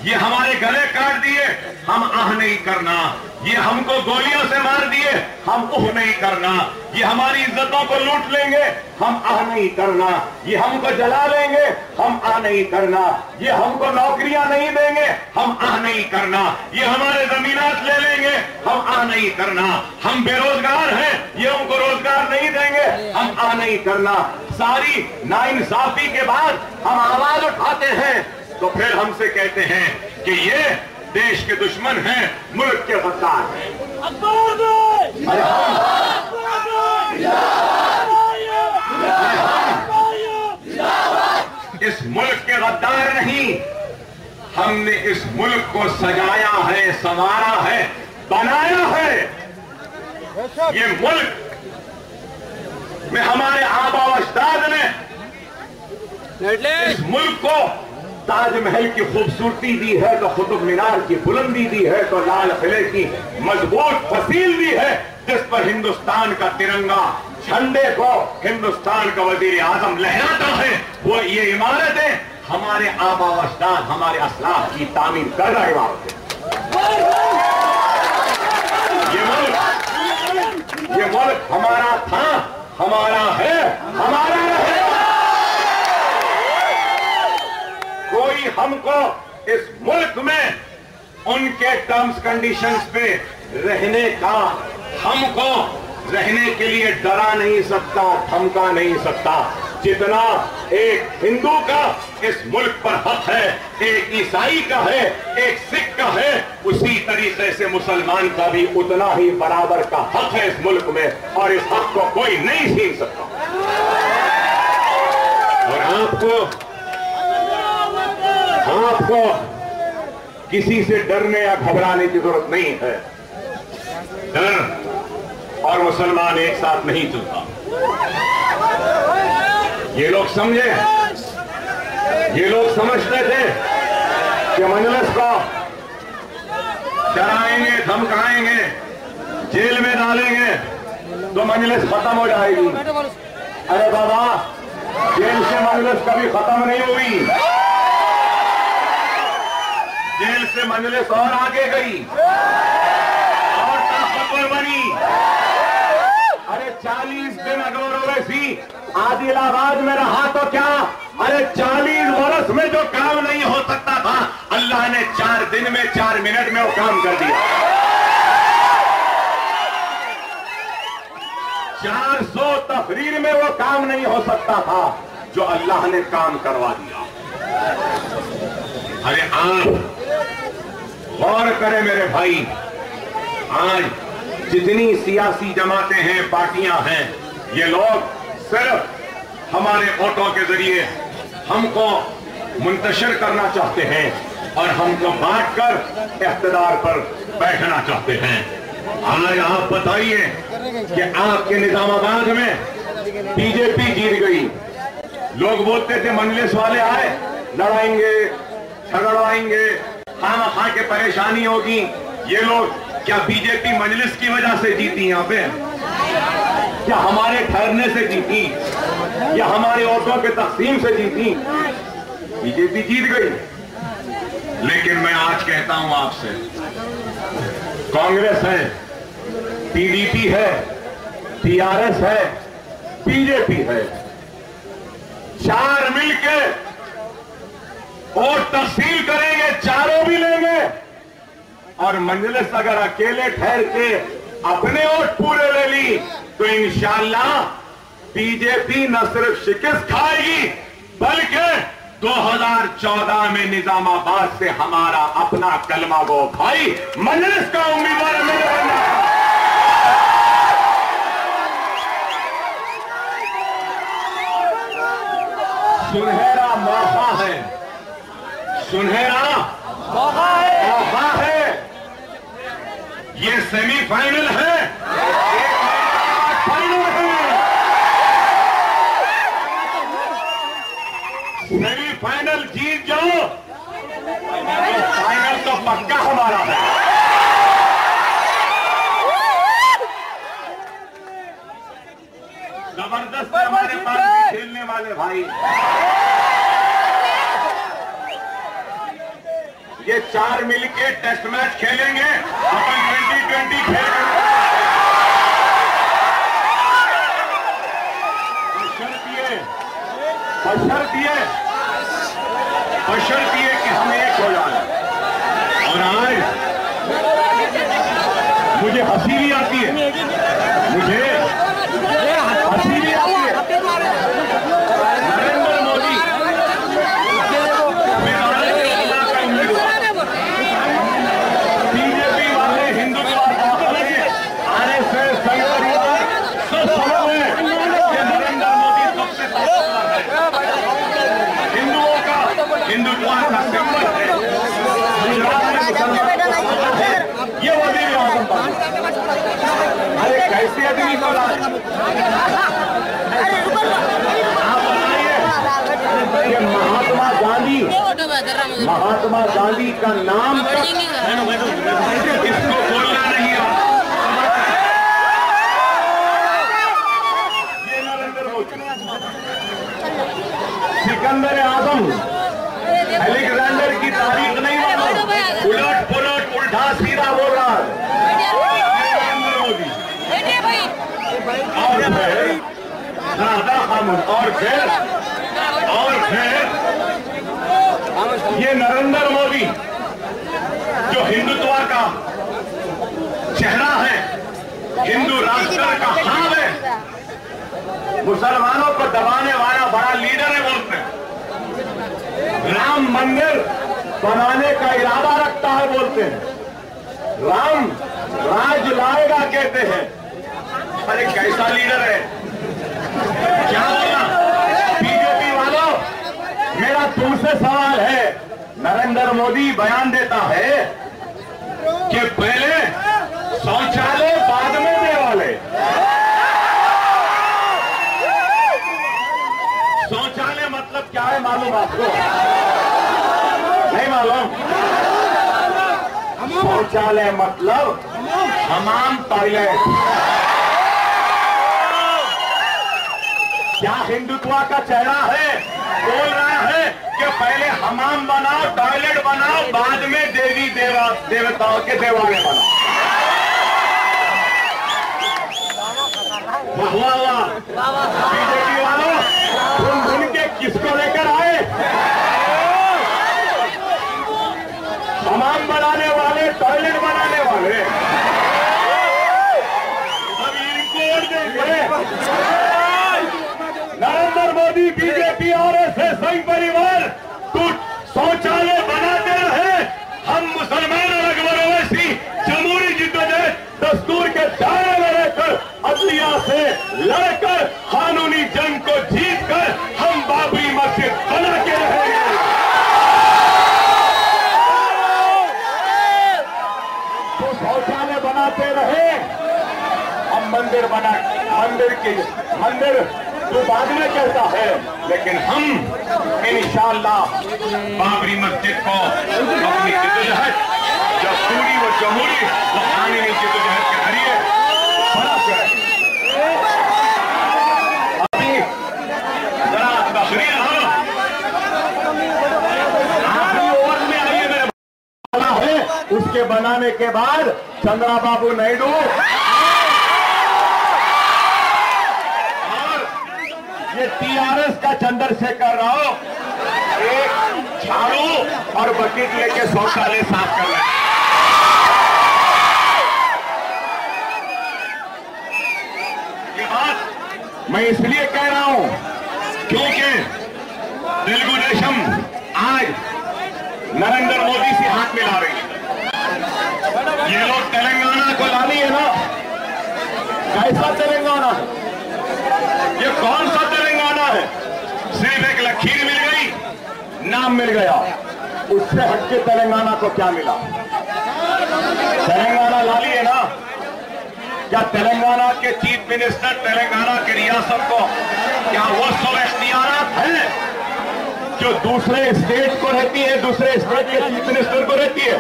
ये हमारे गले काट दिए हम आह नहीं करना, ये हमको गोलियों से मार दिए हम उह नहीं करना, ये हमारी इज्जतों को लूट लेंगे हम आह नहीं करना, ये हमको जला लेंगे हम आह नहीं करना, ये हमको नौकरियां नहीं देंगे हम आह नहीं करना, ये हमारे जमीनात ले लेंगे हम आह नहीं करना, हम बेरोजगार हैं ये हमको रोजगार नहीं देंगे हम आह नहीं करना। सारी नाइंसाफी के बाद हम आवाज उठाते हैं तो फिर हमसे कहते हैं कि ये देश के दुश्मन हैं, मुल्क के गद्दार हैं। इस मुल्क के गद्दार नहीं, हमने इस मुल्क को सजाया है, संवारा है, बनाया है। ये मुल्क में हमारे आबा व अजदाद ने इस मुल्क को ताजमहल की खूबसूरती दी है तो कुतुब मीनार की बुलंदी दी है तो लाल किले की मजबूत फसील दी है, जिस पर हिंदुस्तान का तिरंगा झंडे को हिंदुस्तान का वजीर आजम लहराता है। वो ये इमारतें हमारे आबा व अजदाद, हमारे असलाफ की तामीर करदा इमारत है। ये मुल्क हमारा था, हमारा है, हमारा रहेगा। कोई हमको इस मुल्क में उनके टर्म्स कंडीशंस पे रहने का, हमको रहने के लिए डरा नहीं सकता, धमका नहीं सकता। जितना एक हिंदू का इस मुल्क पर हक है, एक ईसाई का है, एक सिख का है, उसी तरीके से मुसलमान का भी उतना ही बराबर का हक है इस मुल्क में, और इस हक को कोई नहीं छीन सकता। और आपको किसी से डरने या घबराने की जरूरत नहीं है। डर और मुसलमान एक साथ नहीं चलता। ये लोग समझे, ये लोग समझते थे कि मजलिस को डराएंगे, धमकाएंगे, जेल में डालेंगे तो मजलिस खत्म हो जाएगी। अरे बाबा, जेल से मजलिस कभी खत्म नहीं हुई, जेल से मजलिस और आगे गई और ताकतवर बनी। अरे 40 दिन अगर ओवैसी आदिलाबाद में रहा तो क्या, अरे 40 वर्ष में जो काम नहीं हो सकता था, अल्लाह ने 4 दिन में 4 मिनट में वो काम कर दिया। 400 तकरीर में वो काम नहीं हो सकता था जो अल्लाह ने काम करवा दिया। अरे आप गौर करें मेरे भाई, आज जितनी सियासी जमातें हैं, पार्टियां हैं, ये लोग सिर्फ हमारे वोटों के जरिए हमको मुंतशिर करना चाहते हैं और हमको बांटकर इख्तिदार पर बैठना चाहते हैं। आज आप बताइए कि आपके निजामाबाद में बीजेपी जीत गई। लोग बोलते थे मजलिस वाले आए, लड़ाएंगे, झगड़वाएंगे, खामा के परेशानी होगी। ये लोग क्या बीजेपी मजलिस की वजह से जीती? यहाँ पे क्या हमारे ठहरने से जीती या हमारे वोटों के तकसीम से जीती? बीजेपी जीत गई। लेकिन मैं आज कहता हूं आपसे, कांग्रेस है, पीडीपी है, टीआरएस है, बीजेपी है, 4 मिलके वोट तकसीम करेंगे, चारों भी लेंगे। और मजलिस अगर अकेले ठहर के अपने वोट पूरे ले ली तो इंशाअल्लाह बीजेपी न सिर्फ शिकस्त खाएगी बल्कि 2014 में निजामाबाद से हमारा अपना कलमा गो भाई मजलिस का उम्मीदवार मेरे बनना। सुनहरा मौका है, सुनहरा मौका है। ये सेमीफाइनल है, फाइनल है। सेमीफाइनल जीत जाओ, फाइनल तो पक्का हमारा है। जबरदस्त हमारे पास भी खेलने वाले भाई। ये 4 मिलके टेस्ट मैच खेलेंगे, अपन 2020 खेलेंगे। बशर्त ये कि हम एक हो जाए। और आज मुझे हंसी भी आती है, मुझे हंसी भी आती है। नरेंद्र मोदी बीजेपी वाले हिंदुत्व आरएसएस संघ परिवार सब समझ है कि नरेंद्र मोदी सबसे ताकतवर है, हिंदुओं का हिंदुत्व का सिंबल है। गुजरात में मुसलमान है, ये वजीर आजम बना। अरे कैसे आदमी को आप बताइए कि महात्मा गांधी का नाम इसको बोलना नहीं आता। ये नरेंद्र मोदी, सिकंदर आजम अलेक्जेंडर की तारीख नहीं मालूम, उलट पुलट उल्टा सीधा बोल रहा है नरेंद्र मोदी। और राधा खामोश। और फिर ये नरेंद्र मोदी जो हिंदुत्व का चेहरा है, हिंदू राष्ट्र का खाब है, मुसलमानों को दबाने वाला बड़ा लीडर है बोलते हैं। राम मंदिर बनाने का इरादा रखता है बोलते हैं। राम राज लाएगा कहते हैं। अरे कैसा लीडर है, क्या बोला? बीजेपी वालों, मेरा तुमसे सवाल है। नरेंद्र मोदी बयान देता है कि पहले शौचालय बाद में देवालय। शौचालय मतलब क्या है मालूम आपको? नहीं मालूम? शौचालय मतलब हमाम टॉयलेट। क्या हिंदुत्व का चेहरा है? बोल रहा है कि पहले हमाम बनाओ, टॉयलेट बनाओ, बाद में देवी देवताओं के देवालय बनाओ। वाह बीजेपी वालों, ढूंढ के किसको लेकर आए? हमाम बनाने वाले, टॉयलेट बनाने वाले। अब इनको देंगे नरेंद्र मोदी, बीजेपी, आरएसएस, संघ परिवार, तू शौचालय बनाते रहे, हम मुसलमान और अकबर ओवैसी जमहूरी जिद्दोजहद दस्तूर के दायरे में रहकर, अदलिया से लड़कर, कानूनी जंग को जीतकर हम बाबरी मस्जिद बना के रहेंगे। तो शौचालय बनाते रहे, हम मंदिर तो बाद में कहता है, लेकिन हम इंशाअल्लाह बाबरी मस्जिद को अपनी जिद्दोजहद, दस्तूरी व जमहूरी व कानूनी जिद्दोजहद के जरिए बना करेंगे। अभी जरा तकरीर आखिरी ओवर में आइए मेरे वाला है। उसके बनाने के बाद चंद्रबाबू नायडू टीआरएस का चंद्रशेखर राव एक झाड़ू और बकेट लेके शौचालय साफ कर रहे हैं। ये बात मैं इसलिए कह रहा हूं क्योंकि तेलुगु देशम आज नरेंद्र मोदी से हाथ मिला रही है। ये लोग तेलंगाना को लानी है ना, कैसा तेलंगाना? ये कौन सा तेलंगाना है? सिर्फ एक लकीर मिल गई, नाम मिल गया, उससे हटके तेलंगाना को क्या मिला? तेलंगाना लाली है ना? क्या तेलंगाना के चीफ मिनिस्टर तेलंगाना की रियासत को क्या वो सब इख्तियारात हैं जो दूसरे स्टेट को रहती है, दूसरे स्टेट के चीफ मिनिस्टर को रहती है?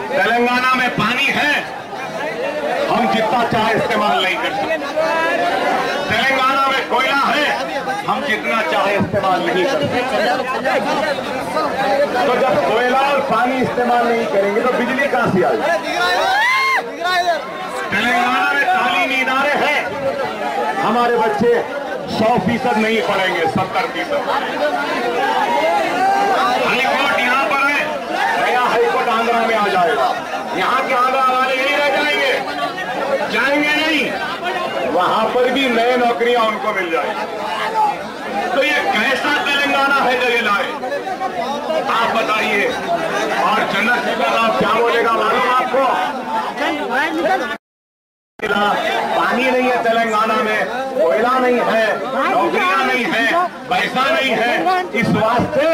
तेलंगाना में पानी है, हम जितना चाहे इस्तेमाल नहीं कर सकते। तेलंगाना में कोयला है, हम जितना चाहे इस्तेमाल नहीं कर सकते। तो जब कोयला और पानी इस्तेमाल नहीं करेंगे तो बिजली कहां से आएगी? तेलंगाना में तालीमी इदारे हैं, हमारे बच्चे 100% नहीं पढ़ेंगे, 70%। हाईकोर्ट यहां पर है, नया हाईकोर्ट आंध्रा में आ जाएगा। यहां के आंध्रा वाले यही रह जाएंगे नहीं, वहां पर भी नए नौकरियां उनको मिल जाएगी। तो ये कैसा तेलंगाना है जो ये लाए? आप बताइए। और चंद्रशेखर राव क्या बोलेगा मालूम आपको? पानी नहीं है तेलंगाना में, कोयला नहीं है, नौकरियां नहीं है, पैसा नहीं है, इस वास्ते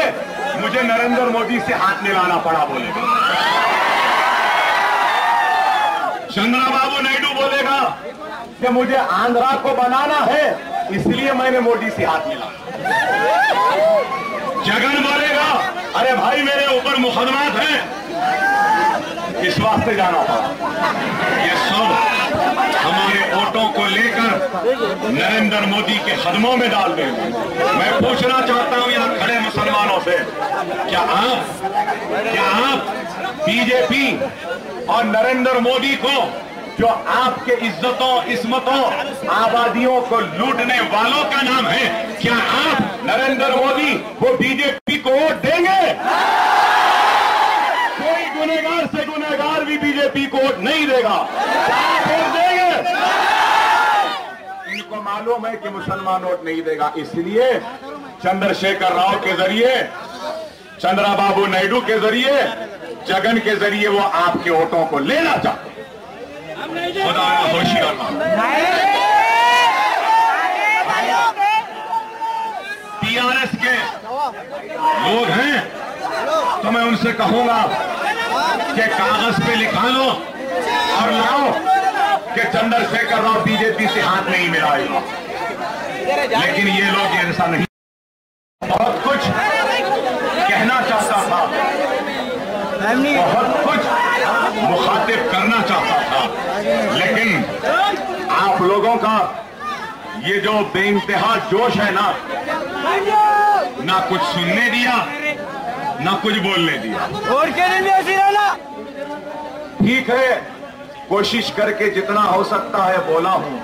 मुझे नरेंद्र मोदी से हाथ मिलाना पड़ा बोलेगा। चंद्रबाबू नायडू बोलेगा कि मुझे आंध्रा को बनाना है, इसलिए मैंने मोदी से हाथ मिला। जगन बोलेगा अरे भाई मेरे ऊपर मुकदमात हैं, इस वास्ते जाना पड़ा। ये सब हमारे वोटों को लेकर नरेंद्र मोदी के कदमों में डाल देंगे। मैं पूछना चाहता हूं यहां खड़े मुसलमानों से, क्या आप बीजेपी और नरेंद्र मोदी को, जो आपके इज्जतों इस्मतों आबादियों को लूटने वालों का नाम है, क्या आप नरेंद्र मोदी वो बीजेपी को वोट देंगे? कोई गुनहगार से गुनहगार भी बीजेपी को वोट नहीं देगा। आप वोट देंगे? इनको मालूम है कि मुसलमान वोट नहीं देगा, इसलिए चंद्रशेखर राव के जरिए, चंद्रबाबू नायडू के जरिए, जगन के जरिए वो आपके वोटों को लेना चाहते हैं। खुदा होशियार टीआरएस के लोग हैं तो मैं उनसे कहूंगा कि कागज पे लिखा लो और लाओ कि चंद्रशेखर राव बीजेपी से हाथ नहीं मिलाएगा, लेकिन ये लोग ऐसा नहीं। बहुत कुछ कहना चाहता था, बहुत कुछ मुखातिब करना चाहता था, लेकिन आप लोगों का ये जो बेइंतहा जोश है ना कुछ सुनने दिया ना कुछ बोलने दिया। और ठीक है, कोशिश करके जितना हो सकता है बोला हूं,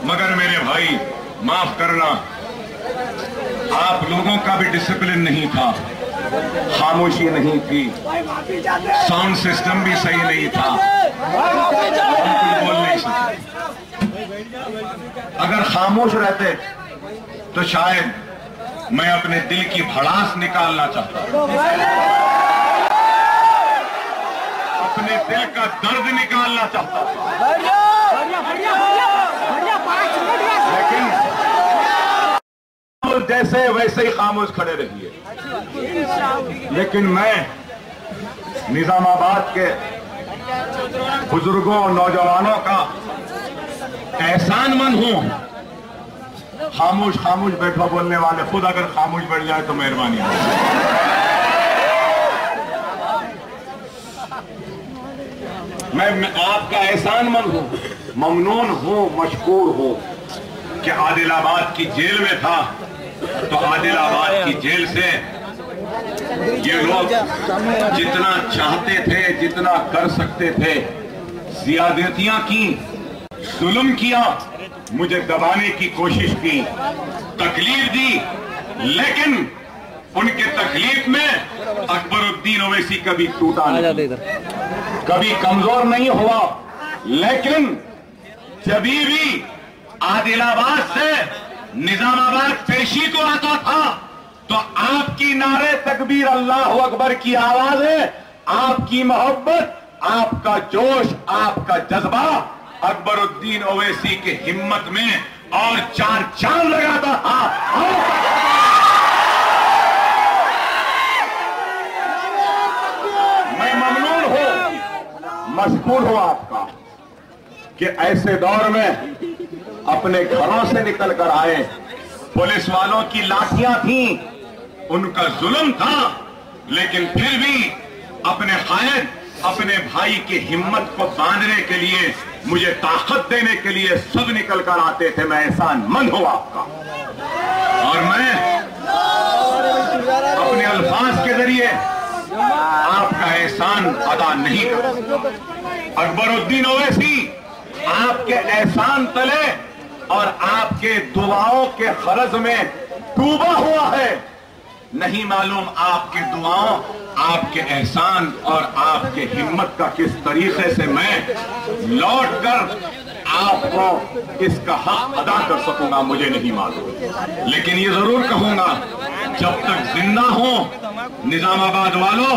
मगर मेरे भाई माफ करना, आप लोगों का भी डिसिप्लिन नहीं था, खामोशी नहीं थी, साउंड सिस्टम भी सही नहीं था, हम कुछ बोल नहीं सकते। अगर खामोश रहते तो शायद मैं अपने दिल की भड़ास निकालना चाहता, अपने दिल का दर्द निकालना चाहता था, लेकिन जैसे वैसे ही खामोश खड़े रहिए। लेकिन मैं निजामाबाद के बुजुर्गों और नौजवानों का एहसानमंद हूं। खामोश खामोश बैठो बोलने वाले, खुद अगर खामोश बैठ जाए तो मेहरबानी हो। मैं आपका एहसानमंद हूं, ममनून हूं, मशकूर हूं कि आदिलाबाद की जेल में था तो आदिलाबाद की जेल से ये लोग जितना चाहते थे, जितना कर सकते थे, ज्यादतियां की, जुल्म किया, मुझे दबाने की कोशिश की, तकलीफ दी, लेकिन उनके तकलीफ में अकबरुद्दीन ओवैसी कभी टूटा नहीं, कभी कमजोर नहीं हुआ। लेकिन जब भी आदिलाबाद से निजामाबाद पेशी को आता था तो आपकी नारे तकबीर अल्लाह अकबर की आवाजें, आपकी मोहब्बत, आपका जोश, आपका जज्बा अकबरुद्दीन ओवैसी की हिम्मत में और चार चांद लगाता था। मैं ममनून हूं, मशकूर हूं आपका कि ऐसे दौर में अपने घरों से निकल कर आए। पुलिस वालों की लाठियां थी, उनका जुल्म था, लेकिन फिर भी अपने कायद, अपने भाई की हिम्मत को बांधने के लिए, मुझे ताकत देने के लिए सब निकल कर आते थे। मैं एहसानमंद हूं आपका, और मैं अपने अल्फाज के जरिए आपका एहसान अदा नहीं कर। अकबरुद्दीन ओवैसी आपके एहसान तले और आपके दुआओं के खर्ज में डूबा हुआ है। नहीं मालूम आपकी दुआओं, आपके एहसान और आपके हिम्मत का किस तरीके से मैं लौट कर आपको इसका हक अदा कर सकूंगा, मुझे नहीं मालूम। लेकिन ये जरूर कहूंगा, जब तक जिंदा हो निजामाबाद वालों,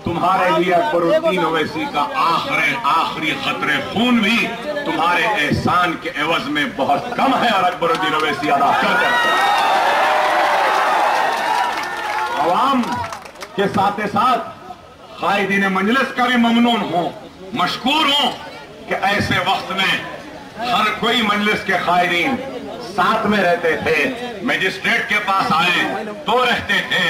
तुम्हारे लिए अकबरुद्दीन ओवैसी का आखिरी खतरे खून भी तुम्हारे एहसान के एवज में बहुत कम है, और अकबरुद्दीन ओवैसी अदा करते हैं। अवाम के साथ साथ कायदीन मजलिस का भी ममनून हूं, मशकूर हूं कि ऐसे वक्त में हर कोई मजलिस के कायदीन साथ में रहते थे। मजिस्ट्रेट के पास आए तो रहते थे,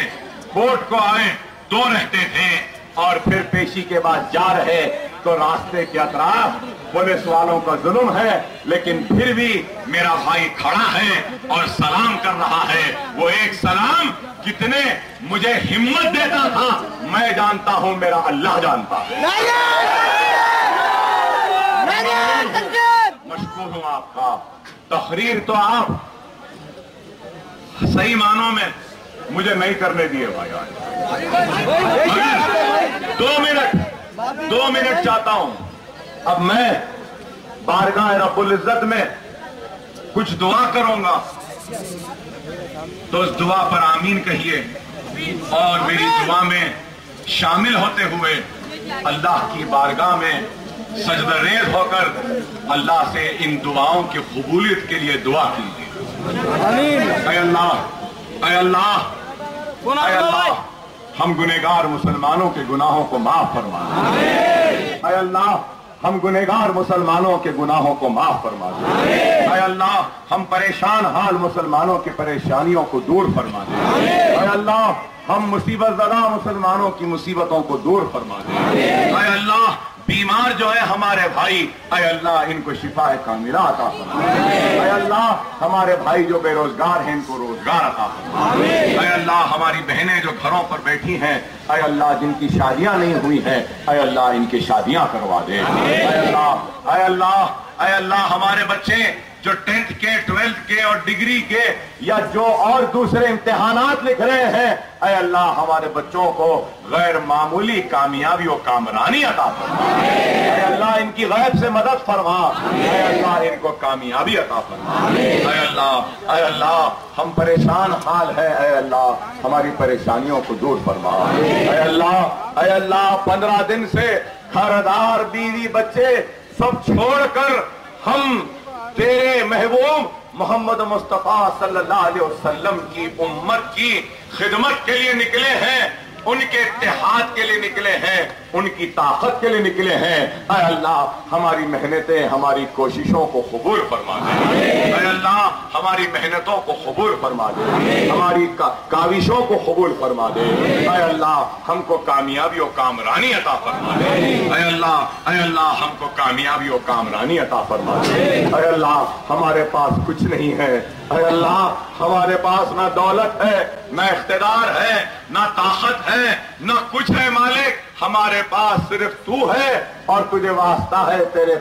कोर्ट को आए तो रहते थे, और फिर पेशी के बाद जा रहे तो रास्ते के अतराफ पुलिस वालों का जुल्म है, लेकिन फिर भी मेरा भाई खड़ा है और सलाम कर रहा है। वो एक सलाम कितने मुझे हिम्मत देता था मैं जानता हूं, मेरा अल्लाह जानता है। मशकूर हूं आपका। तकरीर तो आप सही मानों में मुझे नहीं करने दिए भाई। दो मिनट चाहता हूं। अब मैं बारगाह रब्बुल इज्जत में कुछ दुआ करूंगा, तो उस दुआ पर आमीन कहिए और मेरी दुआ में शामिल होते हुए अल्लाह की बारगाह में सजदरेज होकर अल्लाह से इन दुआओं की कबूलियत के लिए दुआ कीजिए। ऐ अल्लाह, ऐ अल्लाह, ऐ अल्लाह, हम गुनहगार मुसलमानों के गुनाहों को माफ फरमा दे। ऐ अल्लाह, हम गुनहगार मुसलमानों के गुनाहों को माफ फरमा दे। ऐ अल्लाह, हम परेशान हाल मुसलमानों की परेशानियों को दूर फरमा दे। ऐ अल्लाह, हम मुसीबत ज़दा मुसलमानों की मुसीबतों को दूर फरमा दे। ऐ अल्लाह, बीमार जो है हमारे भाई, ऐ अल्लाह इनको शिफाए कामिला अता फरमा। ऐ अल्लाह, हमारे भाई जो बेरोजगार हैं इनको रोजगार अता फरमा। ऐ अल्लाह, हमारी बहनें जो घरों पर बैठी हैं, ऐ अल्लाह जिनकी शादियां नहीं हुई हैं, ऐ अल्लाह इनकी शादियां करवा दे। ऐ अल्लाह, ऐ अल्लाह, ऐ अल्लाह, हमारे बच्चे जो 10th के 12th के और डिग्री के या जो और दूसरे इम्तिहानात लिख रहे हैं, ऐ अल्लाह हमारे बच्चों को गैर मामूली कामयाबी और कामरानी अता फरमा। ऐ अल्लाह इनकी गैब से मदद फरमा। ऐ अल्लाह इनको कामयाबी अता फरमा। ऐ अल्लाह, ऐ अल्लाह, हम परेशान हाल है, ऐ अल्लाह हमारी परेशानियों को दूर फरमा। ऐ अल्लाह, ऐ अल्लाह, 15 दिन से घरदार बीवी बच्चे सब छोड़कर हम तेरे महबूब मोहम्मद मुस्तफा सल्लल्लाहु अलैहि वसल्लम की उम्मत की खिदमत के लिए निकले हैं, उनके इत्तेहाद के लिए निकले हैं, उनकी ताकत के लिए निकले हैं। ऐ अल्लाह, हमारी मेहनतें, हमारी कोशिशों को कबूल फरमा दे। ऐ अल्लाह, हमारी मेहनतों को कबूल फरमा दे, हमारी काविशों को कबूल फरमा दे। ऐ अल्लाह, हमको कामयाबी और कामरानी अता फरमा दे। ऐ अल्लाह, ऐ अल्लाह, हमको कामयाबी और कामरानी अता फरमा दे। ऐ अल्लाह, हमारे पास कुछ नहीं है, ऐ अल्लाह हमारे पास ना दौलत है, ना इख्तिदार है, ना ताकत है, ना कुछ है मालिक, हमारे पास सिर्फ तू है और तुझे वास्ता है तेरे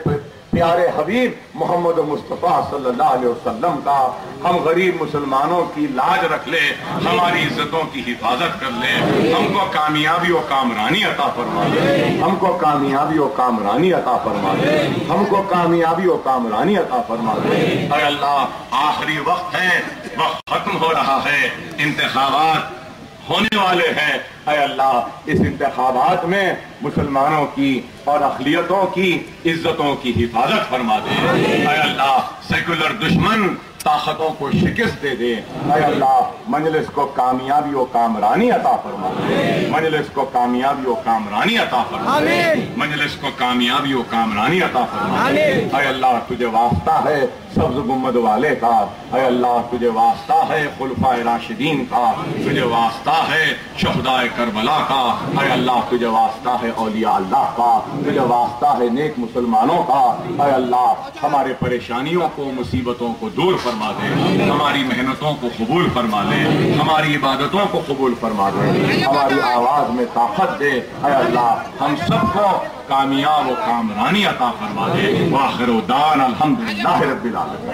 प्यारे हबीब मोहम्मद मुस्तफा सल्लल्लाहु अलैहि वसल्लम का। हम गरीब मुसलमानों की लाज रख ले, हमारी इज्जतों की हिफाजत कर ले, हमको कामयाबी और कामरानी अता फरमा दे, हमको कामयाबी और कामरानी अता फरमा दे, हमको कामयाबी और कामरानी अता फरमा दे। ऐ अल्लाह, आखिरी वक्त है, वक्त खत्म हो रहा है, इंतखाबात होने वाले हैं। ऐ अल्लाह, इस इंतखाबात में मुसलमानों की और अक़लियतों की इज्जतों की हिफाजत फरमा दे। ऐ अल्लाह, सेकुलर दुश्मन ताकतों को शिकस्त दे दे। ऐ अल्लाह, मजलिस को कामयाबी और कामरानी अता फरमा दे, मजलिस को कामयाबी और कामरानी अता फरमा दे, मजलिस को कामयाबी और कामरानी अता फरमा दे। ऐ अल्लाह, तुझे वास्ता है सब्ज़ गुम्बद वाले का, ऐ अल्लाह तुझे वास्ता है खुलफाए राशिदीन का, तुझे वास्ता है शुहदाए करबला का, ऐ अल्लाह तुझे वास्ता है औलिया अल्लाह का, तुझे वास्ता है नेक मुसलमानों का। ऐ अल्लाह, हमारे परेशानियों को, मुसीबतों को दूर फरमा दे, हमारी मेहनतों को कबूल फरमा ले, हमारी इबादतों को कबूल फरमा दे, हमारी आवाज में ताकत दे। ऐ अल्लाह, हम सबको कामयाब और कामरानी अता फरमा दे। वाखिर दान अल्हम्दुलिल्लाहि रब्बिल आलमीन।